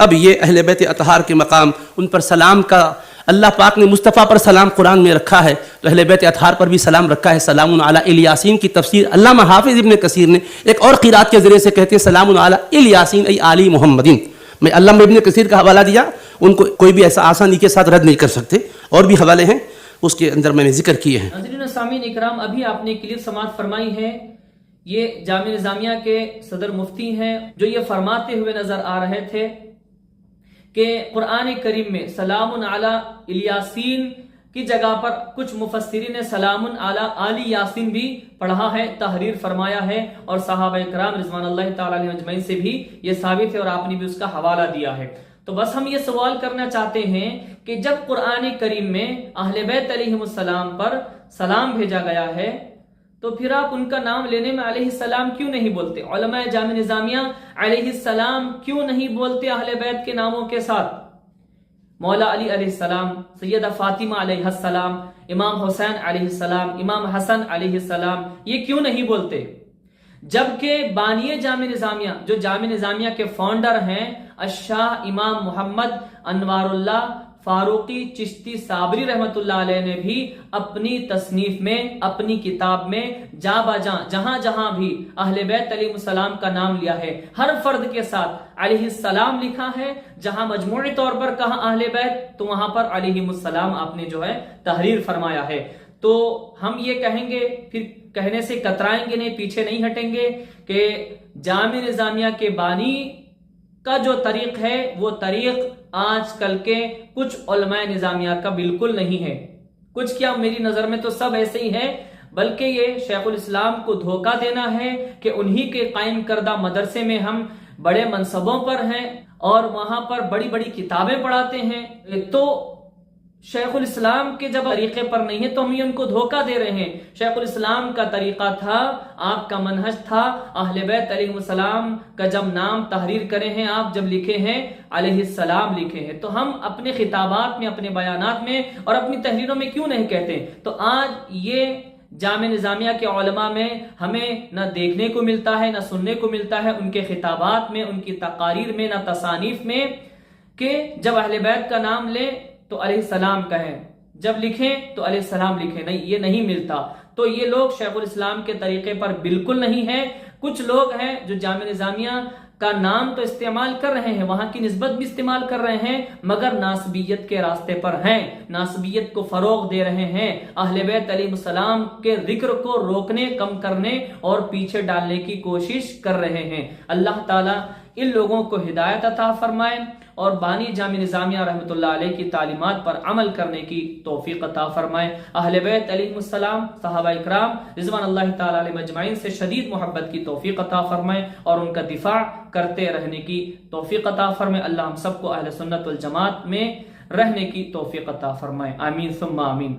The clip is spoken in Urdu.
اب یہ اہل بیت اطہار کے مقام، ان پر سلام کا اللہ پاک نے مصطفیٰ پر سلام قرآن میں رکھا ہے، تو اہل بیت اطہار پر بھی سلام رکھا ہے۔ سلام علی الیاسین کی تفسیر علامہ حافظ ابن کثیر نے ایک اور قرات کے ذریعے سے کہتے ہیں سلام علی الیاسین ای آل محمدین۔ میں علامہ ابن کثیر کا حوالہ دیا، ان کو کوئی بھی ایسا آسانی کے ساتھ رد نہیں کر سکتے، اور بھی حوالے ہیں اس کے اندر میں نے ذکر کیے ہیں۔ ناظرین و سامعین اکرام، ابھی آپ نے کلپ سماعت فرمائی ہے، یہ جامعہ نظامیہ کے صدر مفتی ہیں جو یہ فرماتے ہوئے نظر آ رہے تھے کہ قرآن کریم میں سلام علی الیاسین کی جگہ پر کچھ مفسرین نے سلام علی آل یاسین بھی پڑھا ہے، تحریر فرمایا ہے، اور صحابہ کرام رضوان اللہ تعالی علیہم اجمعین سے بھی یہ ثابت ہے، اور آپ نے بھی اس کا حوالہ دیا ہے۔ تو بس ہم یہ سوال کرنا چاہتے ہیں کہ جب قرآن کریم میں اہل بیت علیہم السلام پر سلام بھیجا گیا ہے تو پھر آپ ان کا نام لینے میں علیہ السلام کیوں نہیں بولتے؟ علماء جامعہ نظامیہ علیہ السلام کیوں نہیں بولتے اہل بیت کے ناموں کے ساتھ؟ مولا علی علیہ السلام، سیدہ فاطمہ علیہ السلام، امام حسین علیہ السلام، امام حسن علیہ السلام، یہ کیوں نہیں بولتے؟ جبکہ بانی جامعہ نظامیہ، جو جامعہ نظامیہ کے فاؤنڈر ہیں الشاہ امام محمد انوار اللہ فاروقی چشتی صابری رحمت اللہ علیہ نے بھی اپنی تصنیف میں، اپنی کتاب میں جا بجا جہاں جہاں بھی اہل بیت علیہ السلام کا نام لیا ہے، ہر فرد کے ساتھ علیہ السلام لکھا ہے۔ جہاں مجموعی طور پر کہا اہل بیت تو وہاں پر علیہ السلام آپ نے جو ہے تحریر فرمایا ہے۔ تو ہم یہ کہیں گے، پھر کہنے سے کترائیں گے نہیں، پیچھے نہیں ہٹیں گے کہ جامعہ نظامیہ کے بانی کا جو طریق ہے وہ طریق آج کل کے کچھ علماء نظامیہ کا بالکل نہیں ہے۔ کچھ کیا، میری نظر میں تو سب ایسے ہی ہے، بلکہ یہ شیخ الاسلام کو دھوکہ دینا ہے کہ انہی کے قائم کردہ مدرسے میں ہم بڑے منصبوں پر ہیں اور وہاں پر بڑی بڑی کتابیں پڑھاتے ہیں۔ تو شیخ الاسلام کے جب طریقے پر نہیں ہے تو ہم ان کو دھوکہ دے رہے ہیں۔ شیخ الاسلام کا طریقہ تھا، آپ کا منہج تھا، اہل بیت علیہ السلام کا جب نام تحریر کرے ہیں، آپ جب لکھے ہیں علیہ السلام لکھے ہیں، تو ہم اپنے خطابات میں، اپنے بیانات میں اور اپنی تحریروں میں کیوں نہیں کہتے؟ تو آج یہ جامعہ نظامیہ کے علماء میں ہمیں نہ دیکھنے کو ملتا ہے، نہ سننے کو ملتا ہے، ان کے خطابات میں، ان کی تقاریر میں، نہ تصانیف میں، کہ جب اہل بیت کا نام لیں تو علیہ السلام کہیں، جب لکھیں تو علیہ السلام لکھیں، نہیں، یہ نہیں ملتا۔ تو یہ لوگ شیخ الاسلام کے طریقے پر بالکل نہیں ہیں۔ کچھ لوگ ہیں جو جامعہ نظامیہ کا نام تو استعمال کر رہے ہیں، وہاں کی نسبت بھی استعمال کر رہے ہیں، مگر ناسبیت کے راستے پر ہیں، ناسبیت کو فروغ دے رہے ہیں، اہل بیت علیہ السلام کے ذکر کو روکنے، کم کرنے اور پیچھے ڈالنے کی کوشش کر رہے ہیں۔ اللہ تعالیٰ ان لوگوں کو ہدایت عطا فرمائے اور بانی جامعہ نظامیہ رحمۃ اللہ علیہ کی تعلیمات پر عمل کرنے کی توفیق عطا فرمائے۔ اہل بیت علیہ السلام، صحابہ اکرام رضوان اللہ تعالی علیہ مجمعین سے شدید محبت کی توفیق عطا فرمائے اور ان کا دفاع کرتے رہنے کی توفیق عطا فرمائے۔ اللہ ہم سب کو اہل سنت والجماعت میں رہنے کی توفیق عطا فرمائے، آمین ثم آمین۔